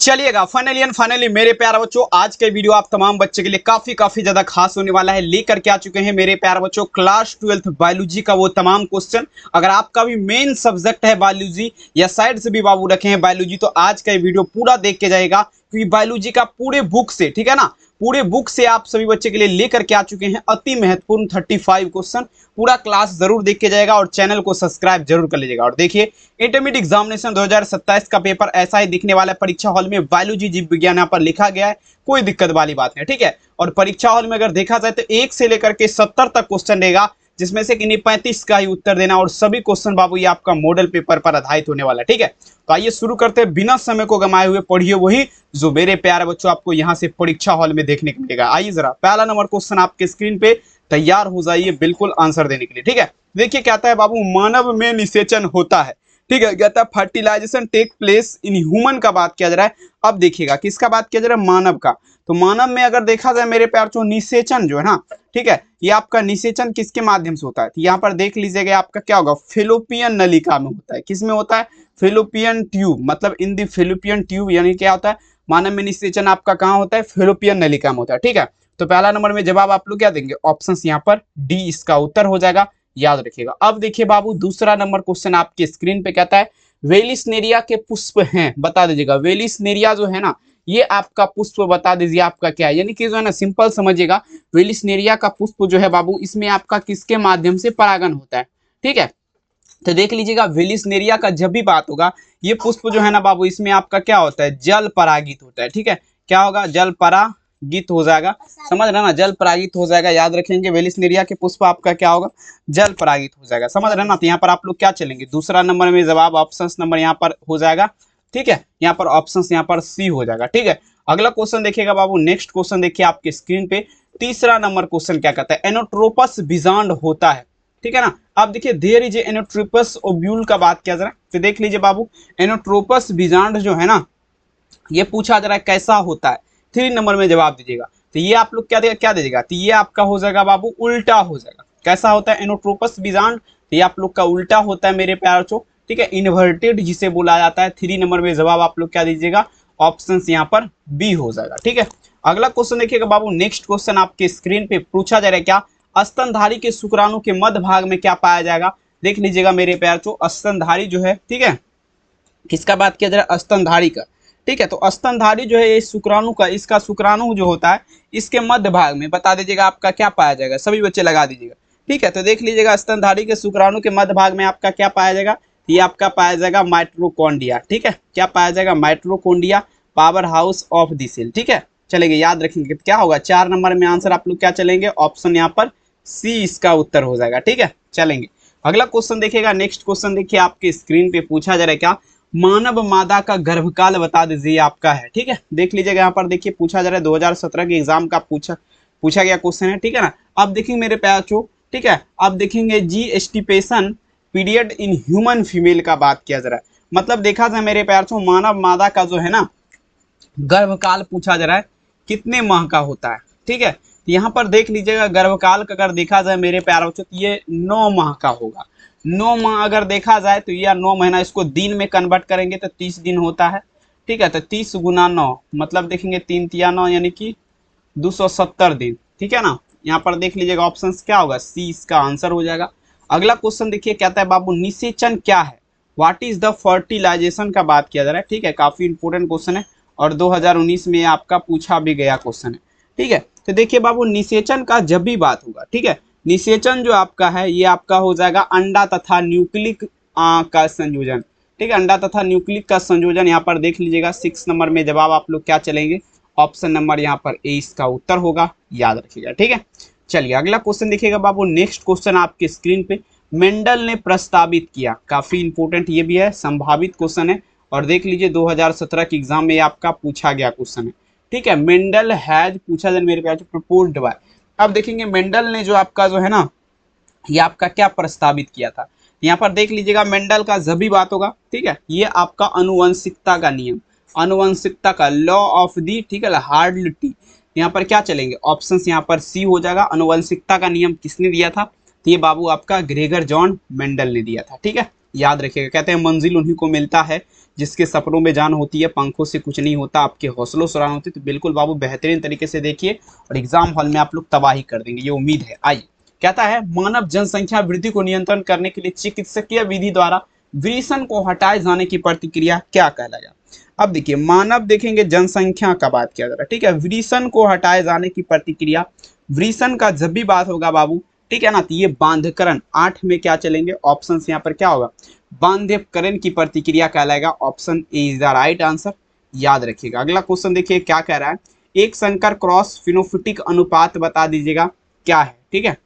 चलिएगा फाइनली मेरे प्यारे बच्चों, आज के वीडियो आप तमाम बच्चे के लिए काफी ज्यादा खास होने वाला है। लेकर के आ चुके हैं मेरे प्यारे बच्चों क्लास 12th बायोलॉजी का वो तमाम क्वेश्चन। अगर आपका भी मेन सब्जेक्ट है बायोलॉजी या साइड से भी बाबू रखे हैं बायोलॉजी, तो आज का ये वीडियो पूरा देख के जाएगा, क्योंकि बायोलॉजी का पूरे बुक से, ठीक है ना, पूरे बुक से आप सभी बच्चे के लिए लेकर के आ चुके हैं अति महत्वपूर्ण 35 क्वेश्चन। पूरा क्लास जरूर देख के जाएगा और चैनल को सब्सक्राइब जरूर कर लीजिएगा। और देखिए, इंटरमीडिएट एग्जामिनेशन 2027 का पेपर ऐसा ही दिखने वाला है। परीक्षा हॉल में बायोलॉजी जीव विज्ञान यहाँ पर लिखा गया है, कोई दिक्कत वाली बात नहीं, ठीक है। और परीक्षा हॉल में अगर देखा जाए तो 1 से लेकर के 70 तक क्वेश्चन रहेगा, जिसमें से किन्हीं 35 का ही उत्तर देना, और सभी क्वेश्चन बाबू ये आपका मॉडल पेपर पर आधारित होने वाला है, ठीक है। तो आइए शुरू करते हैं, बिना समय को गंवाए हुए पढ़िए वही जो मेरे प्यारे बच्चों आपको यहाँ से परीक्षा हॉल में देखने को मिलेगा। आइए जरा पहला नंबर क्वेश्चन आपके स्क्रीन पे, तैयार हो जाइए बिल्कुल आंसर देने के लिए, ठीक है। देखिए कहता है बाबू, मानव में निषेचन होता है, ठीक है। कहता है fertilisation take place in human का बात किया जा रहा है। अब देखिएगा किसका बात किया जा रहा है, मानव का। तो मानव में अगर देखा जाए मेरे प्यार चो, निषेचन जो है ना, ठीक है, ये आपका निषेचन किसके माध्यम से होता है, तो यहाँ पर देख लीजिएगा आपका क्या होगा, फेलोपियन नलिका में होता है। किस में होता है, फेलोपियन ट्यूब, मतलब इन दी फेलोपियन ट्यूब, यानी क्या होता है, मानव में निषेचन आपका कहाँ होता है, फेलोपियन नलिका में होता है, ठीक है। तो पहला नंबर में जवाब आप लोग क्या देंगे, ऑप्शन यहाँ पर डी इसका उत्तर हो जाएगा, याद रखिएगा। अब देखिए बाबू, दूसरा नंबर क्वेश्चन आपके स्क्रीन पे कहता है, वेलिसनेरिया के पुष्प हैं, बता दीजिएगा। वेलिसनेरिया जो है ना, ये आपका पुष्प बता दीजिए आपका क्या है, यानी कि जो है ना, सिंपल समझिएगा, वेलिसनेरिया का पुष्प जो है बाबू, इसमें आपका किसके माध्यम से परागन होता है, ठीक है। तो देख लीजिएगा, वेलिसनेरिया का जब भी बात होगा, ये पुष्प जो है ना बाबू, इसमें आपका क्या होता है, जल परागित होता है, ठीक है। क्या होगा, जल परागित हो जाएगा, समझ रहे ना, जल परागित हो जाएगा, याद रखेंगे। वेलिसनेरिया के पुष्प आपका क्या होगा, जल परागित हो जाएगा, समझ रहे ना। तो यहाँ पर आप लोग क्या चलेंगे, दूसरा नंबर में जवाब ऑप्शन नंबर यहाँ पर हो जाएगा, ठीक है। यहाँ पर ऑप्शन यहाँ पर सी हो जाएगा, ठीक है। अगला क्वेश्चन देखिएगा बाबू, नेक्स्ट क्वेश्चन देखिए आपके स्क्रीन पे, तीसरा नंबर क्वेश्चन क्या कहता है, एनोट्रोपस विजांड होता है, ठीक है ना। आप देखिए, देयर इज एनोट्रोपस ओव्यूल का बात किया जा रहा है। तो देख लीजिए बाबू, एनोट्रोपस विजांड जो है ना, ये पूछा जा रहा है कैसा होता है, 3 नंबर में जवाब दीजिएगा। तो ये आप लोग क्या दीजिएगा, तो ये आपका हो जाएगा बाबू, उल्टा हो जाएगा। कैसा होता है एनोट्रोपस विजांड, तो ये आप लोग का उल्टा होता है मेरे प्यार चो, ठीक है, इन्वर्टेड जिसे बोला जाता है। 3 नंबर में जवाब आप लोग क्या दीजिएगा, ऑप्शन यहाँ पर बी हो जाएगा, ठीक है। अगला क्वेश्चन देखिएगा बाबू, नेक्स्ट क्वेश्चन आपके स्क्रीन पे पूछा जा रहा है, क्या स्तनधारी के शुक्राणु के मध्य भाग में क्या पाया जाएगा। देख लीजिएगा मेरे प्यार चो, स्तनधारी जो है, ठीक है, किसका बात किया जा रहा है, स्तनधारी का, ठीक है। तो स्तनधारी जो है, ये शुक्राणु का, इसका शुक्राणु जो होता है, इसके मध्य भाग में बता दीजिएगा आपका क्या पाया जाएगा, सभी बच्चे लगा दीजिएगा, ठीक है। तो देख लीजिएगा, स्तनधारी के शुक्राणु के मध्य भाग में आपका क्या पाया जाएगा, ये आपका पाया जाएगा माइटोकॉन्ड्रिया, ठीक है। क्या पाया जाएगा, mitochondria, power house of the cell, ठीक है। चलेंगे, याद रखेंगे क्या होगा, 4 नंबर में आंसर आप लोग क्या चलेंगे, ऑप्शन यहाँ पर सी इसका उत्तर हो जाएगा, ठीक है। चलेंगे, अगला क्वेश्चन देखिएगा, नेक्स्ट क्वेश्चन देखिए आपके स्क्रीन पे पूछा जा रहा है, क्या मानव मादा का गर्भकाल बता दीजिए आपका है, ठीक है। देख लीजिएगा, यहाँ पर देखिए पूछा जा रहा है, 2017 के एग्जाम का पूछा गया क्वेश्चन है, ठीक है ना। अब देखेंगे मेरे प्यारो, ठीक है, अब देखेंगे जीस्टिपेशन पीरियड इन ह्यूमन फीमेल का बात किया जा रहा है। मतलब देखा जाए मेरे प्यारो, मानव मादा का जो है ना गर्भकाल पूछा जा रहा है, कितने माह का होता है, ठीक है। यहाँ पर देख लीजिएगा, गर्भकाल का अगर देखा जाए मेरे प्यारो, तो ये 9 माह का होगा। 9 माह अगर देखा जाए तो यह 9 महीना, इसको दिन में कन्वर्ट करेंगे तो 30 दिन होता है, ठीक है। तो 30 गुना 9, मतलब देखेंगे 3 तिया 9, यानी कि 270 दिन, ठीक है ना। यहाँ पर देख लीजिएगा ऑप्शन क्या होगा, सी इसका आंसर हो जाएगा। अगला क्वेश्चन देखिए, कहता है बाबू, निषेचन क्या है, व्हाट इज द फर्टिलाइजेशन का बात किया जा रहा है, ठीक है। काफी इंपोर्टेंट क्वेश्चन है, और 2019 में आपका पूछा भी गया क्वेश्चन है, ठीक है। तो देखिए बाबू, निषेचन का जब भी बात होगा, ठीक है, निषेचन जो आपका है, ये आपका हो जाएगा अंडा तथा न्यूक्लिक का संयोजन, ठीक है। अंडा तथा न्यूक्लिक का संयोजन, यहाँ पर देख लीजिएगा 6 नंबर में जवाब आप लोग क्या चलेंगे, ऑप्शन नंबर यहाँ पर ए इसका उत्तर होगा, याद रखिएगा, ठीक है। चलिए, अगला क्वेश्चन देखिएगा बाबू, नेक्स्ट क्वेश्चन आपके स्क्रीन पे, मेंडल ने प्रस्तावित किया, काफी इंपोर्टेंट ये भी है, संभावित क्वेश्चन है, और देख लीजिए 2017 के एग्जाम में आपका पूछा गया क्वेश्चन है, ठीक है। मेंडल हैज पूछा जाए मेरे प्यार, प्रपोज्ड बाय। अब देखेंगे मेंडल ने जो आपका जो है ना, ये आपका क्या प्रस्तावित किया था। यहाँ पर देख लीजिएगा, मेंडल का जब भी बात होगा, ठीक है, ये आपका अनुवंशिकता का नियम, अनुवंशिकता का लॉ ऑफ दी, ठीक है, हार्डलिटी, यहाँ पर क्या चलेंगे, ऑप्शन यहाँ पर सी हो जाएगा। अनुवंशिकता का नियम किसने दिया था, तो ये बाबू आपका ग्रेगर जॉन मेंडल ने दिया था, ठीक है, याद रखिएगा। कहते हैं मंजिल उन्हीं को मिलता है जिसके सपनों में जान होती है, पंखों से कुछ नहीं होता, आपके हौसलों से उड़ान होती है। तो बिल्कुल बाबू बेहतरीन तरीके से देखिए और एग्जाम हॉल में आप लोग तबाही कर देंगे, ये उम्मीद है। आइए, कहता है मानव जनसंख्या वृद्धि को नियंत्रण करने के लिए चिकित्सकीय विधि द्वारा वृषण को हटाए जाने की प्रतिक्रिया क्या कहलाएगा। अब देखिए, मानव देखेंगे जनसंख्या का बात किया जा रहा है, ठीक है। वृषण को हटाए जाने की प्रतिक्रिया, वृषण का जब भी बात होगा बाबू, ठीक है ना, तो ये बांधकरण 8 में क्या चलेंगे, ऑप्शन यहाँ पर क्या होगा, बांधकरण की प्रतिक्रिया कहलाएगा। Option A is the right answer, याद रखिएगा। अगला क्वेश्चन देखिए क्या कह रहा है, एक संकर क्रॉस फिनोफिटिक अनुपात बता दीजिएगा क्या है, ठीक है।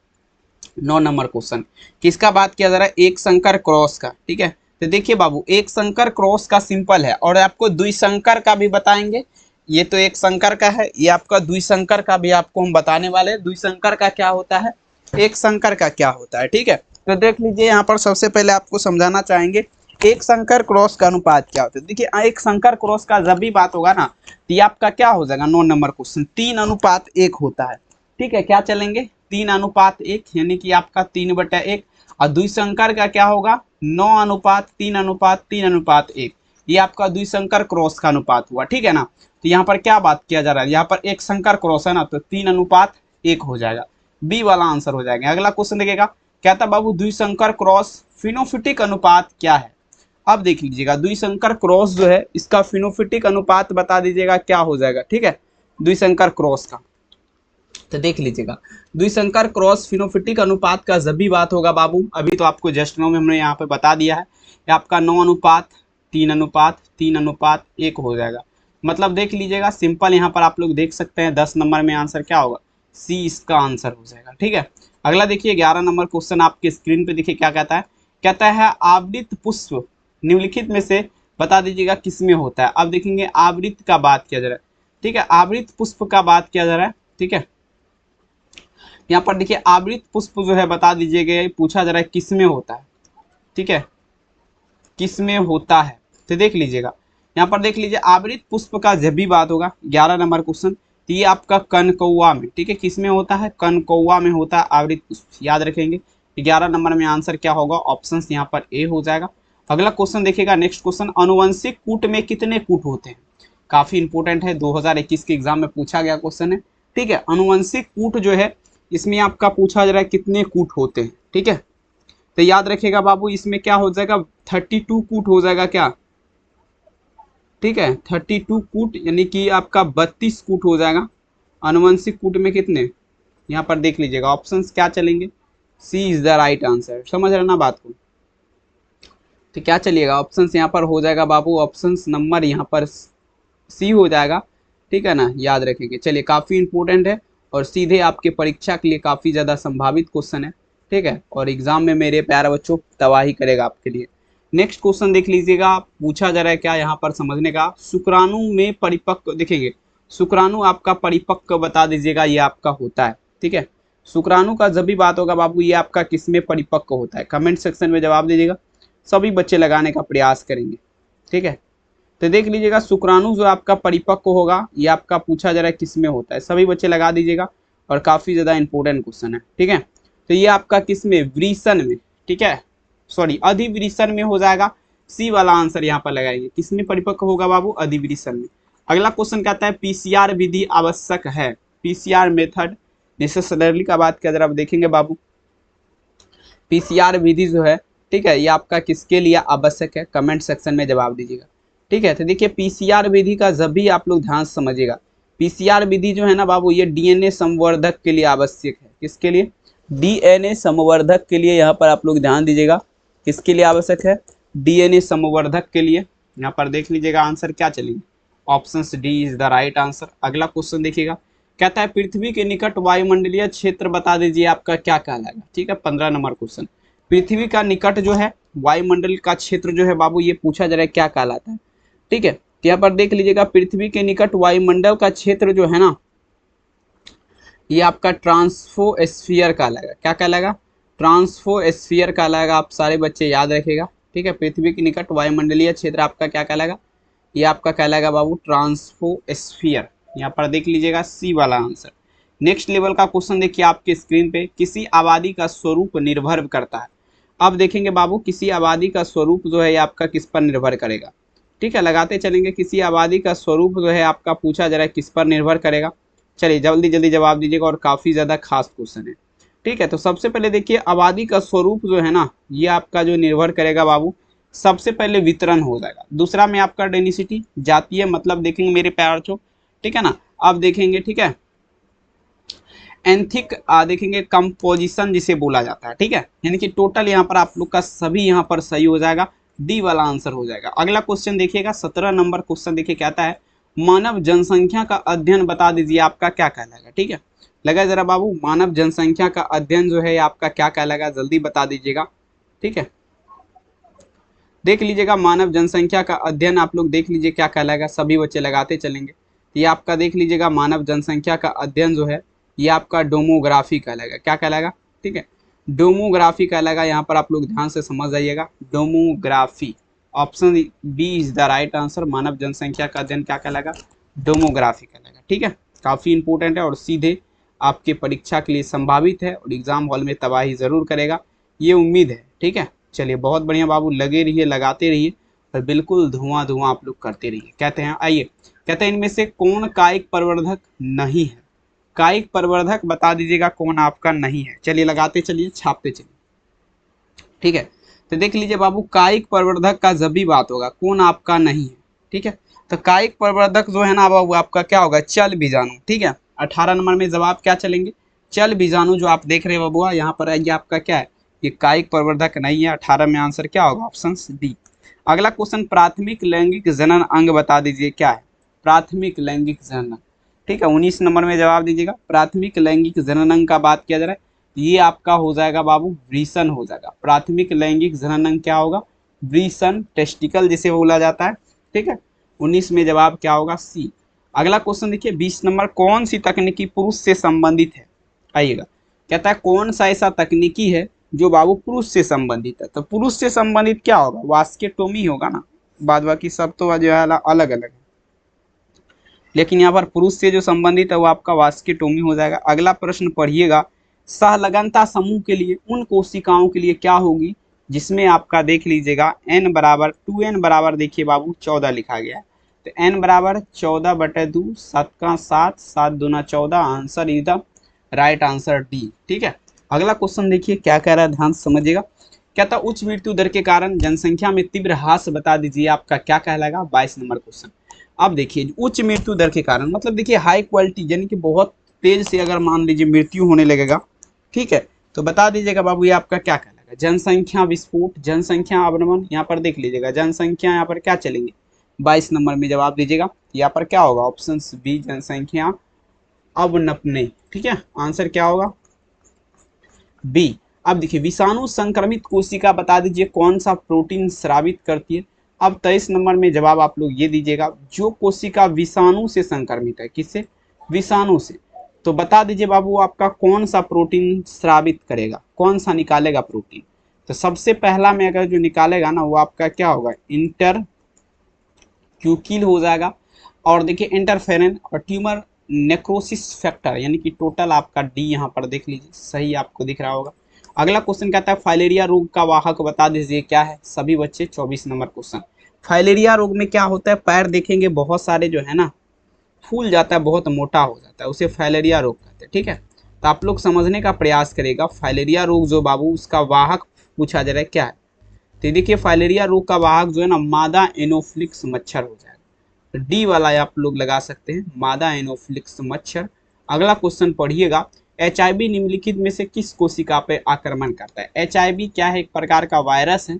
9 नंबर क्वेश्चन किसका बात किया जा रहा है, एक संकर क्रॉस का, ठीक है। तो देखिए बाबू, एक संकर क्रॉस का सिंपल है और आपको द्विसंकर का भी बताएंगे। ये तो एक संकर का है, ये आपका द्विसंकर का भी आपको हम बताने वाले हैं। द्विसंकर का क्या होता है, एक संकर का क्या होता है, ठीक है। तो देख लीजिए, यहाँ पर सबसे पहले आपको समझाना चाहेंगे एक संकर क्रॉस का अनुपात क्या होता है। देखिए, एक संकर क्रॉस का जब भी बात होगा ना, तो ये आपका क्या हो जाएगा, 9 नंबर क्वेश्चन 3:1 होता है, ठीक है। क्या चलेंगे, 3:1, यानी कि आपका 3/1। और द्विसंकर का क्या होगा, 9:3:3:3:1। ये आपका द्विसंकर क्रॉस का अनुपात हुआ, ठीक है ना। तो यहाँ पर क्या बात किया जा रहा है, यहाँ पर एक संकर क्रॉस है ना, तो 3:1 हो जाएगा, बी वाला आंसर हो जाएगा। अगला क्वेश्चन देखिएगा, कहता बाबू द्विसंकर क्रॉस फिनोफिटिक अनुपात क्या है। अब देख लीजिएगा, द्विसंकर क्रॉस जो है इसका फिनोफिटिक अनुपात बता दीजिएगा क्या हो जाएगा, ठीक है, द्विसंकर क्रॉस का। तो देख लीजिएगा, द्विसंकर क्रॉस फिनोफिटिक अनुपात का जब भी बात होगा बाबू, अभी तो आपको जस्ट नाउ में हमने यहाँ पे बता दिया है, ये आपका 9:3:3:1 हो जाएगा। मतलब देख लीजिएगा, सिंपल यहाँ पर आप लोग देख सकते हैं 10 नंबर में आंसर क्या होगा, सी इसका आंसर हो जाएगा, ठीक है। अगला देखिए 11 नंबर क्वेश्चन आपके स्क्रीन पे देखिए क्या कहता है, कहता है आवृत पुष्प निम्नलिखित में से बता दीजिएगा किसमें होता है। अब देखेंगे आवृत का बात किया जा रहा है, ठीक है, आवृत पुष्प का बात किया जा रहा है, ठीक है। यहाँ पर देखिए आवृत पुष्प जो है बता दीजिएगा, पूछा जा रहा है किसमें होता है, ठीक है, किसमें होता है। तो देख लीजिएगा, यहाँ पर देख लीजिए आवृत पुष्प का जब भी बात होगा 11 नंबर क्वेश्चन, तो ये आपका कनकौआ में, ठीक है, किसमें होता है, कनकौआ में होता है आवृत पुष्प, याद रखेंगे। 11 नंबर में आंसर क्या होगा, ऑप्शन यहाँ पर ए हो जाएगा। अगला क्वेश्चन देखिएगा, नेक्स्ट क्वेश्चन, अनुवंशिक कूट में कितने कूट होते हैं। काफी इंपोर्टेंट है, 2021 के एग्जाम में पूछा गया क्वेश्चन है, ठीक है। अनुवंशिक कूट जो है इसमें आपका पूछा जा रहा है कितने कूट होते हैं, ठीक है। तो याद रखिएगा बाबू, इसमें क्या हो जाएगा, 32 कूट हो जाएगा क्या, ठीक है, 32 कूट, यानी कि आपका 32 कूट हो जाएगा। अनुवंशिक कूट में कितने, यहाँ पर देख लीजिएगा ऑप्शंस क्या चलेंगे, सी इज द राइट आंसर, समझ रहे ना बात को। तो क्या चलिएगा, ऑप्शंस यहाँ पर हो जाएगा बाबू, ऑप्शंस नंबर यहाँ पर सी हो जाएगा, ठीक है ना, याद रखेंगे। चलिए, काफ़ी इंपॉर्टेंट है और सीधे आपके परीक्षा के लिए काफ़ी ज़्यादा संभावित क्वेश्चन है, ठीक है, और एग्जाम में मेरे प्यारे बच्चों तबाही करेगा आपके लिए। नेक्स्ट क्वेश्चन देख लीजिएगा, पूछा जा रहा है क्या यहाँ पर समझने का, शुक्राणु में परिपक्व, देखेंगे शुक्राणु आपका परिपक्व बता दीजिएगा, ये आपका होता है, ठीक है। शुक्राणु का जब भी बात होगा बाबू, ये आपका किसमें परिपक्व होता है, कमेंट सेक्शन में जवाब दीजिएगा, सभी बच्चे लगाने का प्रयास करेंगे, ठीक है। तो देख लीजिएगा, शुक्राणु जो आपका परिपक्व होगा, ये आपका पूछा जा रहा है किसमें होता है, सभी बच्चे लगा दीजिएगा और काफ़ी ज़्यादा इंपॉर्टेंट क्वेश्चन है, ठीक है। तो ये आपका किसमें, वृषण में, ठीक है, सॉरी अधिवृषण में हो जाएगा, सी वाला आंसर यहाँ पर लगाएंगे, किसमें परिपक्व होगा बाबू, अधिवृषण में। अगला क्वेश्चन कहता है पीसीआर विधि आवश्यक है, पीसीआर मेथड नेसेसरली का बात किया, जरा आप देखेंगे बाबू, पीसीआर विधि जो है, ठीक है, ये आपका किसके लिए आवश्यक है, कमेंट सेक्शन में जवाब दीजिएगा, ठीक है। तो देखिए पीसीआर विधि का जब भी आप लोग ध्यान से समझिएगा, पीसीआर विधि जो है ना बाबू, ये डीएनए संवर्धक के लिए आवश्यक है, किसके लिए, डीएनए संवर्धक के लिए, यहाँ पर आप लोग ध्यान दीजिएगा, किसके लिए आवश्यक है, डीएनए संवर्धक के लिए। यहाँ पर देख लीजिएगा आंसर क्या चलेंगे, option D is the right answer. अगला क्वेश्चन देखिएगा, कहता है पृथ्वी के निकट वायुमंडलीय क्षेत्र बता दीजिए आपका क्या कहलाएगा, ठीक है। 15 नंबर क्वेश्चन, पृथ्वी का निकट जो है वायुमंडल का क्षेत्र जो है बाबू, ये पूछा जा रहा है क्या कहलाता है, ठीक है। तो यहाँ पर देख लीजिएगा, पृथ्वी के निकट वायुमंडल का क्षेत्र जो है ना, ये आपका ट्रांसफोस्फीयर कहलाएगा, क्या कहलाएगा, ट्रांसफोस्फीयर कहलाएगा, आप सारे बच्चे याद रखिएगा, ठीक है। पृथ्वी के निकट वायुमंडलीय क्षेत्र आपका क्या कहलाएगा, ये आपका कहलाएगा बाबू ट्रांसफोस्फीयर, यहाँ पर देख लीजिएगा सी वाला आंसर। नेक्स्ट लेवल का क्वेश्चन देखिए आपके स्क्रीन पे, किसी आबादी का स्वरूप निर्भर करता है। अब देखेंगे बाबू, किसी आबादी का स्वरूप जो है ये आपका किस पर निर्भर करेगा, ठीक है, लगाते चलेंगे। किसी आबादी का स्वरूप जो है आपका पूछा जा रहा है, किस पर निर्भर करेगा। चलिए जल्दी जल्दी जवाब दीजिएगा, और काफी ज्यादा खास क्वेश्चन है। ठीक है, तो सबसे पहले देखिए आबादी का स्वरूप जो है ना, ये आपका जो निर्भर करेगा बाबू, सबसे पहले वितरण हो जाएगा। दूसरा में आपका डेंसिटी, जातीय मतलब देखेंगे मेरे प्यार चो, ठीक है ना। अब देखेंगे, ठीक है, एंथिक देखेंगे कंपोजिशन जिसे बोला जाता है, ठीक है, यानी कि टोटल यहाँ पर आप लोग का सभी यहाँ पर सही हो जाएगा, डी वाला आंसर हो जाएगा। अगला क्वेश्चन देखिएगा, 17 नंबर क्वेश्चन देखिए कहता है मानव जनसंख्या का अध्ययन बता दीजिए आपका क्या कहलाएगा। ठीक है, लगा जरा बाबू, मानव जनसंख्या का अध्ययन जो है आपका क्या कहलाएगा, जल्दी बता दीजिएगा। ठीक है, देख लीजिएगा मानव जनसंख्या का अध्ययन आप लोग देख लीजिए क्या कहलाएगा, सभी बच्चे लगाते चलेंगे। ये आपका देख लीजिएगा मानव जनसंख्या का अध्ययन जो है ये आपका डोमोग्राफी कहलाएगा। क्या कहलाएगा, ठीक है, डोमोग्राफी कहलाएगा। यहाँ पर आप लोग ध्यान से समझ जाइएगा, demography, option B is the right answer. मानव जनसंख्या का अध्ययन क्या कहलाएगा, डोमोग्राफी कहलाएगा। ठीक है, काफी इंपॉर्टेंट है और सीधे आपके परीक्षा के लिए संभावित है और एग्जाम हॉल में तबाही जरूर करेगा, ये उम्मीद है। ठीक है, चलिए बहुत बढ़िया बाबू, लगे रहिए, लगाते रहिए और बिल्कुल धुआं धुआं आप लोग करते रहिए। कहते हैं, आइए, कहते हैं इनमें से कौन कायिक प्रवर्धक नहीं है, कायिक प्रवर्धक बता दीजिएगा कौन आपका नहीं है। चलिए लगाते चलिए, छापते चलिए। ठीक है, तो देख लीजिए बाबू, कायिक प्रवर्धक का जब भी बात होगा कौन आपका नहीं है। ठीक है, तो कायिक प्रवर्धक जो है ना बाबू आपका क्या होगा, चल बीजाणु। ठीक है, 18 नंबर में जवाब क्या चलेंगे, चल बीजाणु जो आप देख रहे हैं बाबुआ यहाँ पर, ये आपका क्या है, ये कायिक प्रवर्धक नहीं है। 18 में आंसर क्या होगा, ऑप्शन डी। अगला क्वेश्चन, प्राथमिक लैंगिक जनन अंग बता दीजिए क्या है, प्राथमिक लैंगिक जनन। ठीक है, 19 नंबर में जवाब दीजिएगा। प्राथमिक लैंगिक जनन अंग का बात किया जा रहा है, ये आपका हो जाएगा बाबू वृषण हो जाएगा। प्राथमिक लैंगिक जनन अंग क्या होगा, वृषण, टेस्टिकल जिसे बोला जाता है। ठीक है, 19 में जवाब क्या होगा, सी। अगला क्वेश्चन देखिए 20 नंबर, कौन सी तकनीकी पुरुष से संबंधित है। आइएगा, कहता है कौन सा ऐसा तकनीकी है जो बाबू पुरुष से संबंधित है। तो पुरुष से संबंधित क्या होगा, वास्केटोमी होगा ना, बाद बाकी सब तो जो है अलग अलग है, लेकिन यहाँ पर पुरुष से जो संबंधित है वो आपका वास्केटोमी हो जाएगा। अगला प्रश्न पढ़िएगा, सहलगनता समूह के लिए उन कोशिकाओं के लिए क्या होगी जिसमें आपका देख लीजिएगा n बराबर 2n बराबर देखिए बाबू 14 लिखा गया है। तो n बराबर 14/2, 7 का 7, 7 दूना 14, answer is the right answer D. ठीक है, अगला क्वेश्चन देखिए क्या कह रहा है, ध्यान से समझिएगा। कहता उच्च मृत्यु दर के कारण जनसंख्या में तीव्र ह्रास बता दीजिए आपका क्या कहलाएगा, 22 नंबर क्वेश्चन। अब देखिए उच्च मृत्यु दर के कारण मतलब देखिए हाई क्वालिटी, यानी कि बहुत तेज से अगर मान लीजिए मृत्यु होने लगेगा, ठीक है, तो बता दीजिएगा बाबू ये आपका क्या कहलाएगा, जनसंख्या विस्फोट, जनसंख्या अवनमन। यहाँ पर देख लीजिएगा जनसंख्या यहाँ पर क्या चलेंगे, 22 नंबर में जवाब दीजिएगा। यहाँ पर क्या होगा, ऑप्शन बी जनसंख्या अवनपने। ठीक है, आंसर क्या होगा, बी। अब देखिए विषाणु संक्रमित कोशिका बता दीजिए कौन सा प्रोटीन स्रावित करती है। अब 23 नंबर में जवाब आप लोग ये दीजिएगा, जो कोशिका विषाणु से संक्रमित है, किससे, विषाणु से, तो बता दीजिए बाबू आपका कौन सा प्रोटीन स्रावित करेगा, कौन सा निकालेगा प्रोटीन। तो सबसे पहला में अगर जो निकालेगा ना वो आपका क्या होगा, इंटरक्यूकिल हो जाएगा। और देखिए इंटरफेरन और ट्यूमर नेक्रोसिस फैक्टर, यानी कि टोटल आपका डी यहाँ पर देख लीजिए सही आपको दिख रहा होगा। अगला क्वेश्चन कहता है फाइलेरिया रोग का वाहक बता दीजिए क्या है, सभी बच्चे 24 नंबर क्वेश्चन। फाइलेरिया रोग में क्या होता है, पैर देखेंगे बहुत सारे जो है ना फूल जाता है, बहुत मोटा हो जाता है, उसे फाइलेरिया रोग कहते हैं। ठीक है, तो आप लोग समझने का प्रयास करेगा, फाइलेरिया रोग जो बाबू उसका वाहक पूछा जा रहा है क्या है। तो देखिए फाइलेरिया रोग का वाहक जो है ना मादा एनोफ्लिक्स मच्छर हो जाएगा, तो डी वाला आप लोग लगा सकते हैं, मादा एनोफ्लिक्स मच्छर। अगला क्वेश्चन पढ़िएगा, HIV निम्नलिखित में से किस कोशिका पे आक्रमण करता है। HIV क्या है, एक प्रकार का वायरस है।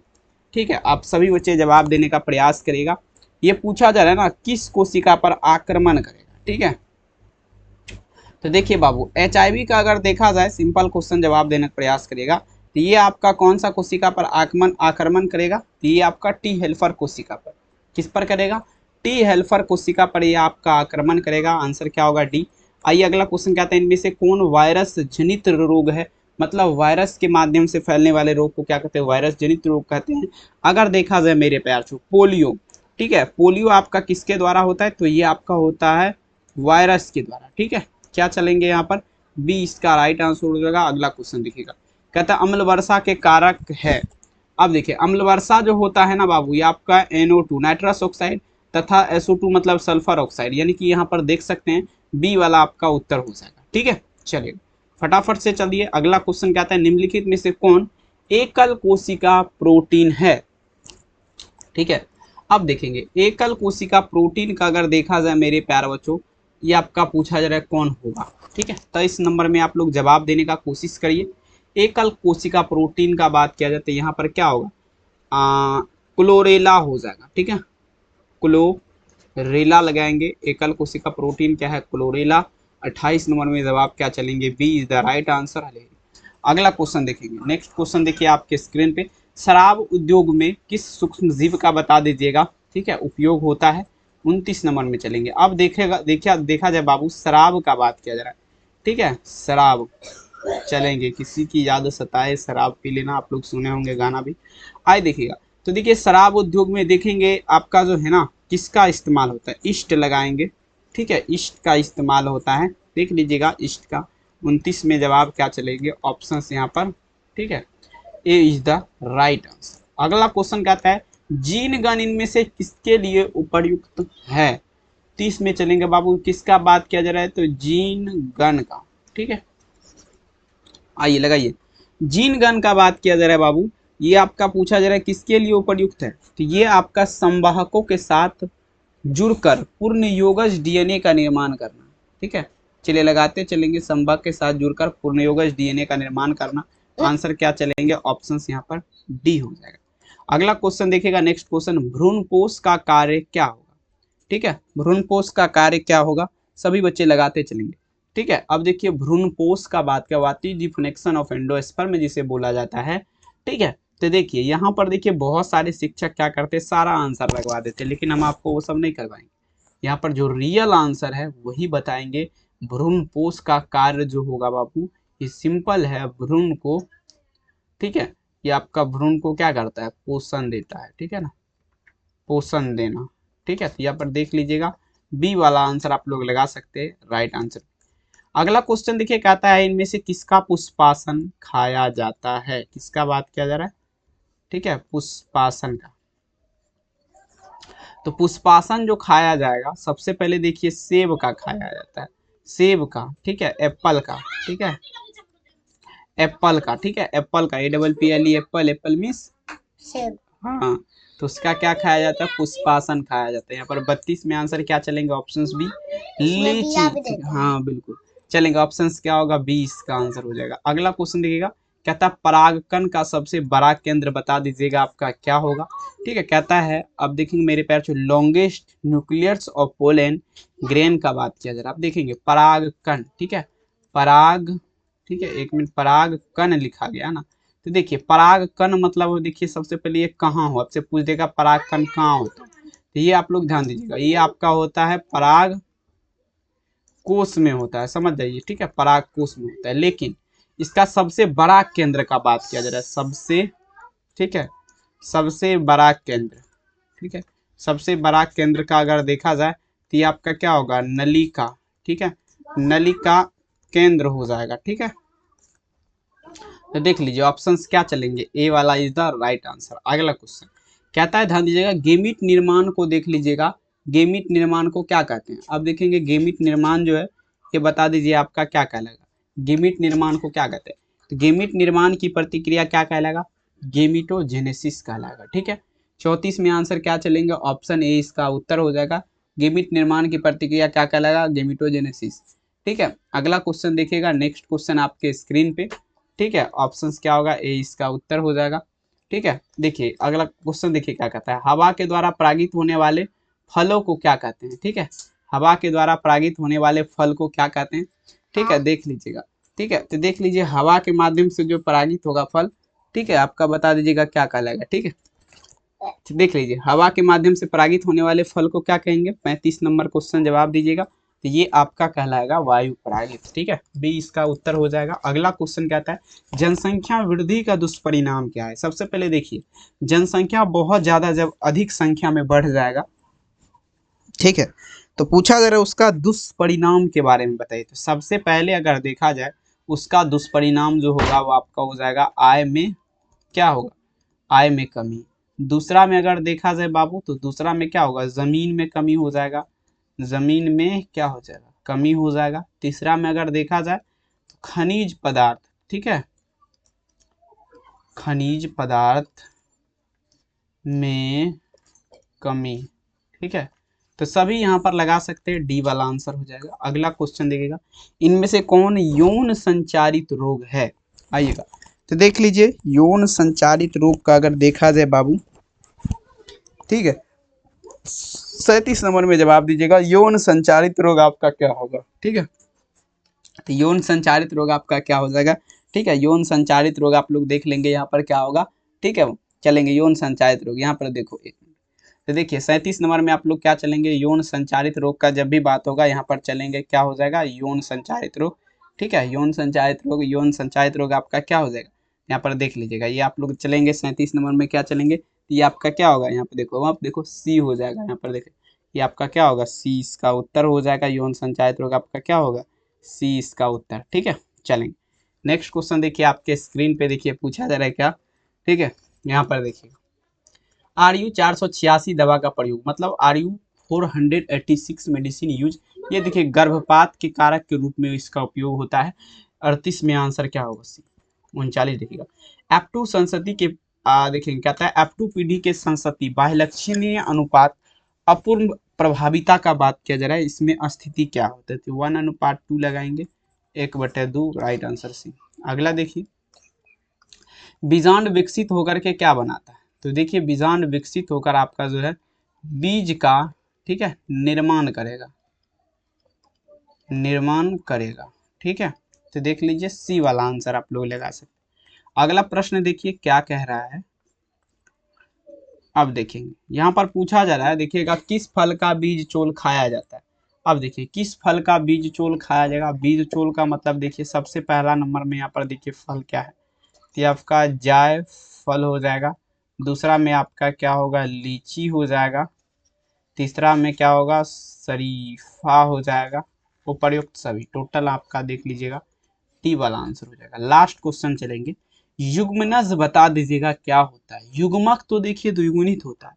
ठीक है, आप सभी बच्चे जवाब देने का प्रयास करेगा, ये पूछा जा रहा है ना किस कोशिका पर आक्रमण करेगा। ठीक है, तो देखिए बाबू HIV का अगर देखा जाए सिंपल क्वेश्चन जवाब देने का प्रयास करेगा, तो ये आपका कौन सा कोशिका पर आक्रमण करेगा, तो ये आपका टी हेल्पर कोशिका पर, किस पर करेगा, टी हेल्पर कोशिका पर ये आपका आक्रमण करेगा। आंसर क्या होगा, डी। आइए अगला क्वेश्चन कहते हैं इनमें से कौन वायरस जनित रोग है, मतलब वायरस के माध्यम से फैलने वाले रोग को क्या कहते हैं, वायरस जनित रोग कहते हैं। अगर देखा जाए मेरे प्यार छो पोलियो, ठीक है, पोलियो आपका किसके द्वारा होता है, तो ये आपका होता है वायरस के द्वारा। ठीक है, क्या चलेंगे यहाँ पर, बी इसका राइट आंसर हो जाएगा। अगला क्वेश्चन देखिएगा, कहता है अम्ल वर्षा के कारक है। अब देखिए अम्ल वर्षा जो होता है ना बाबू, ये आपका NO2 नाइट्रस ऑक्साइड तथा SO2 मतलब सल्फर ऑक्साइड, यानी कि यहाँ पर देख सकते हैं बी वाला आपका उत्तर हो जाएगा। ठीक है, चलिए फटाफट से चलिए अगला क्वेश्चन क्या आता है, निम्नलिखित में से कौन एकल कोशिका प्रोटीन है। ठीक है, अब देखेंगे एकल कोशिका प्रोटीन का अगर देखा जाए मेरे प्यारे बच्चों, ये आपका पूछा जा रहा है कौन होगा। ठीक है, तो इस नंबर में आप लोग जवाब देने का कोशिश करिए। एकल कोशिका प्रोटीन का बात किया जाए तो यहाँ पर क्या होगा, क्लोरेला हो जाएगा। ठीक है, क्लोरेला लगाएंगे। एकल कोशिका प्रोटीन क्या है, क्लोरेला। 28 नंबर में जवाब क्या चलेंगे, B is the right answer. अगला क्वेश्चन देखेंगे, नेक्स्ट क्वेश्चन देखिए आपके स्क्रीन पे, शराब उद्योग में किस सूक्ष्म जीव का बता दीजिएगा। ठीक है, उपयोग होता है। 29 नंबर में चलेंगे। अब देखा जाए बाबू, शराब का बात किया जा रहा है। ठीक है, शराब चलेंगे, किसी की याद सताए शराब पी लेना, आप लोग सुने होंगे गाना भी। आए देखिएगा, तो देखिए शराब उद्योग में देखेंगे आपका जो है ना किसका इस्तेमाल होता है, ईस्ट लगाएंगे। ठीक है, ईस्ट का इस्तेमाल होता है, देख लीजिएगा ईस्ट का। 29 में जवाब क्या चलेंगे, ऑप्शन यहाँ पर। ठीक है, ए इज द राइट आंसर। अगला क्वेश्चन कहता है जीन गण इनमें से किसके लिए उपयुक्त है। 30 में चलेंगे बाबू, किसका बात किया जा रहा है, तो जीन गण का। ठीक है, आइए लगाइए, जीन गण का बात किया जा रहा है बाबू, ये आपका पूछा जा रहा है किसके लिए उपयुक्त है, तो ये आपका संवाहकों के साथ जुड़कर पूर्ण योगज डीएनए का निर्माण करना। ठीक है, चलिए लगाते चलेंगे, संवाहक के साथ जुड़कर पूर्ण योगज डीएनए का निर्माण करना। आंसर क्या चलेंगे, ऑप्शन यहाँ पर डी हो जाएगा। अगला क्वेश्चन देखिएगा, नेक्स्ट क्वेश्चन, भ्रूणपोष का कार्य क्या होगा। ठीक है, भ्रूणपोष का कार्य क्या होगा, सभी बच्चे लगाते चलेंगे। ठीक है, अब देखिए भ्रूणपोष का बात क्या हुआ थी, डिफनेक्शन ऑफ एंडोस्पर्म जिसे बोला जाता है। ठीक है, तो देखिए यहाँ पर देखिए बहुत सारे शिक्षक क्या करते हैं, सारा आंसर लगवा देते हैं, लेकिन हम आपको वो सब नहीं करवाएंगे। यहाँ पर जो रियल आंसर है वही बताएंगे। भ्रूणपोष का कार्य जो होगा बाबू, ये सिंपल है, भ्रूण को, ठीक है, ये आपका भ्रूण को क्या करता है, पोषण देता है। ठीक है ना, पोषण देना। ठीक है, तो यहाँ पर देख लीजिएगा बी वाला आंसर आप लोग लगा सकते हैं, राइट आंसर। अगला क्वेश्चन देखिए कहता है इनमें से किसका पुष्पासन खाया जाता है, किसका बात किया जा रहा है। ठीक है, पुष्पासन का। तो पुष्पासन जो खाया जाएगा, सबसे पहले देखिए सेब का खाया जाता है, सेब का। ठीक है, एप्पल का। ठीक है, एप्पल का। ठीक है, एप्पल का, APPLE एप्पल, एप्पल मीन्स सेब। हाँ, तो उसका क्या खाया जाता है, पुष्पासन खाया जाता है। यहाँ पर 32 में आंसर क्या चलेंगे, ऑप्शन बी, लीची। हाँ बिल्कुल चलेंगे, ऑप्शन क्या होगा, बी इसका आंसर हो जाएगा। अगला क्वेश्चन देखिएगा, कहता है परागकण का सबसे बड़ा केंद्र बता दीजिएगा, आपका क्या होगा। ठीक है, कहता है अब देखेंगे मेरे पैर जो longest nucleus of pollen grain का बात किया जा रहा है। अब देखेंगे परागकण। ठीक है, पराग, ठीक है, एक मिनट, पराग कण लिखा गया ना, तो देखिए पराग कण मतलब देखिए सबसे पहले ये कहाँ हो, आपसे पूछ देगा पराग कण कहाँ होता है, तो ये आप लोग ध्यान दीजिएगा, ये आपका होता है पराग कोश में होता है, समझ जाइए। ठीक है, पराग कोश में होता है, लेकिन इसका सबसे बड़ा केंद्र का बात किया जा रहा है, सबसे, ठीक है, सबसे बड़ा केंद्र। ठीक है, सबसे बड़ा केंद्र का अगर देखा जाए तो ये आपका क्या होगा, नलिका। ठीक है, नलिका केंद्र हो जाएगा। ठीक है, तो देख लीजिए ऑप्शंस क्या चलेंगे, ए वाला इज द राइट आंसर। अगला क्वेश्चन कहता है, ध्यान दीजिएगा, गेमिट निर्माण को देख लीजिएगा, गेमिट निर्माण को क्या कहते हैं। अब देखेंगे गेमिट निर्माण जो है ये बता दीजिए आपका क्या कहलाएगा, गेमिट निर्माण को क्या कहते हैं, तो गेमिट निर्माण की प्रतिक्रिया क्या कहलाएगा, गेमिटोजेनेसिस कहलाएगा। ठीक है, 34 में आंसर क्या चलेंगे, ऑप्शन ए इसका उत्तर हो जाएगा। गेमिट निर्माण की प्रतिक्रिया क्या कहलाएगा, गेमिटोजेनेसिस। ठीक है, अगला क्वेश्चन देखिएगा, नेक्स्ट क्वेश्चन आपके स्क्रीन पे। ठीक है, ऑप्शंस क्या होगा, ए इसका उत्तर हो जाएगा। ठीक है, देखिए अगला क्वेश्चन देखिए क्या कहता है, हवा के द्वारा परागित होने वाले फलों को क्या कहते हैं। ठीक है, हवा के द्वारा परागित होने वाले फल को क्या कहते हैं। ठीक है, देख लीजिएगा। ठीक है, तो देख लीजिए हवा के माध्यम से जो परागित होगा फल, ठीक है, आपका बता दीजिएगा क्या कहलाएगा। ठीक है, तो देख लीजिए हवा के माध्यम से परागित होने वाले फल को क्या कहेंगे, 35 नंबर क्वेश्चन जवाब दीजिएगा, तो ये आपका कहलाएगा वायु परागित। ठीक है, बी इसका उत्तर हो जाएगा। अगला क्वेश्चन कहता है जनसंख्या वृद्धि का दुष्परिणाम क्या है। सबसे पहले देखिए जनसंख्या बहुत ज्यादा जब अधिक संख्या में बढ़ जाएगा, ठीक है, तो पूछा जा रहा है उसका दुष्परिणाम के बारे में बताइए। तो सबसे पहले अगर देखा जाए उसका दुष्परिणाम जो होगा वो आपका हो जाएगा आय में क्या होगा, आय में कमी। दूसरा में अगर देखा जाए बाबू तो दूसरा में क्या होगा, जमीन में कमी हो जाएगा, जमीन में क्या हो जाएगा, कमी हो जाएगा। तीसरा में अगर देखा जाए तो खनिज पदार्थ, ठीक है, खनिज पदार्थ में कमी, ठीक है। तो सभी यहाँ पर लगा सकते हैं, डी वाला आंसर हो जाएगा। अगला क्वेश्चन देखिएगा, इनमें से कौन यौन संचारित रोग है, आइएगा तो देख लीजिए। यौन संचारित रोग का अगर देखा जाए बाबू, ठीक है, 37 नंबर में जवाब दीजिएगा, यौन संचारित रोग आपका क्या होगा, ठीक है। तो यौन संचारित रोग आपका क्या हो जाएगा, ठीक है। यौन संचारित रोग आप लोग देख लेंगे यहाँ पर क्या होगा, ठीक है। चलेंगे यौन संचारित रोग, यहाँ पर देखो एक मिनट, तो देखिए 37 नंबर में आप लोग क्या चलेंगे, यौन संचारित रोग का जब भी बात होगा यहाँ पर चलेंगे क्या हो जाएगा, यौन संचारित रोग, ठीक है। यौन संचारित रोग, यौन संचारित रोग आपका क्या हो जाएगा, यहाँ पर देख लीजिएगा। ये आप लोग चलेंगे 37 नंबर में क्या चलेंगे, ये आपका क्या होगा, यहाँ पे देखो, आप देखो सी हो जाएगा, यहाँ पर देखो ये आपका क्या होगा, सी इसका उत्तर हो जाएगा। यौन संचारित रोग आपका क्या होगा, सी इसका उत्तर, ठीक है। चलेंगे नेक्स्ट क्वेश्चन, देखिए आपके स्क्रीन पे देखिए पूछा जा रहा है क्या, ठीक है। यहाँ पर देखिए RU 486 दवा का प्रयोग, मतलब RU 486 मेडिसिन यूज, ये देखिए गर्भपात के कारक के रूप में इसका उपयोग होता है। 38 में आंसर क्या होगा, सी। 39 देखिएगा, F2 संसति के देखिए क्या था, F2 पीढ़ी के संसति बाह्यलक्षणीय अनुपात अपूर्ण प्रभाविता का बात किया जा रहा है, इसमें स्थिति क्या होता है, तो 1:2 लगाएंगे, 1/2, राइट आंसर सी। अगला देखिए, बीजांड विकसित होकर के क्या बनाता है, तो देखिए बीजांड विकसित होकर आपका जो है बीज का, ठीक है, निर्माण करेगा, निर्माण करेगा, ठीक है। तो देख लीजिए सी वाला आंसर आप लोग लगा सकते। अगला प्रश्न देखिए क्या कह रहा है, अब देखेंगे यहाँ पर पूछा जा रहा है, देखिएगा किस फल का बीज चोल खाया जाता है। अब देखिए किस फल का बीज चोल खाया जाएगा, बीज चोल का मतलब देखिए सबसे पहला नंबर में यहाँ पर देखिए फल क्या है, ये आपका जाय फल हो जाएगा। दूसरा में आपका क्या होगा, लीची हो जाएगा। तीसरा में क्या होगा, शरीफा हो जाएगा। उपर्युक्त सभी टोटल आपका देख लीजिएगा, टी वाला आंसर हो जाएगा। लास्ट क्वेश्चन चलेंगे, युग्मनज बता दीजिएगा क्या होता है। युग्मक तो देखिए द्विगुणित होता है,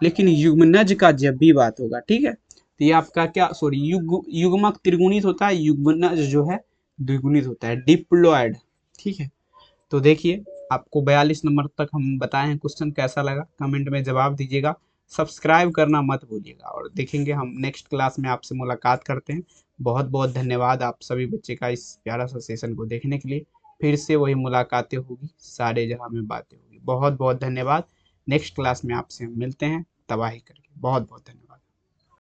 लेकिन युग्मनज का जब भी बात होगा, ठीक है, तो ये आपका क्या, सॉरी युग्मक त्रिगुणित होता है, युग्मनज जो है द्विगुणित होता है, डिप्लॉयड, ठीक है। तो देखिए आपको 42 नंबर तक हम बताए हैं, क्वेश्चन कैसा लगा कमेंट में जवाब दीजिएगा, सब्सक्राइब करना मत भूलिएगा, और देखेंगे हम नेक्स्ट क्लास में आपसे मुलाकात करते हैं। बहुत बहुत धन्यवाद आप सभी बच्चे का इस प्यारा सा सेशन को देखने के लिए। फिर से वही मुलाकातें होगी, सारे जगह में बातें होगी। बहुत बहुत धन्यवाद, नेक्स्ट क्लास में आपसे हम मिलते हैं तबाही करके। बहुत बहुत धन्यवाद।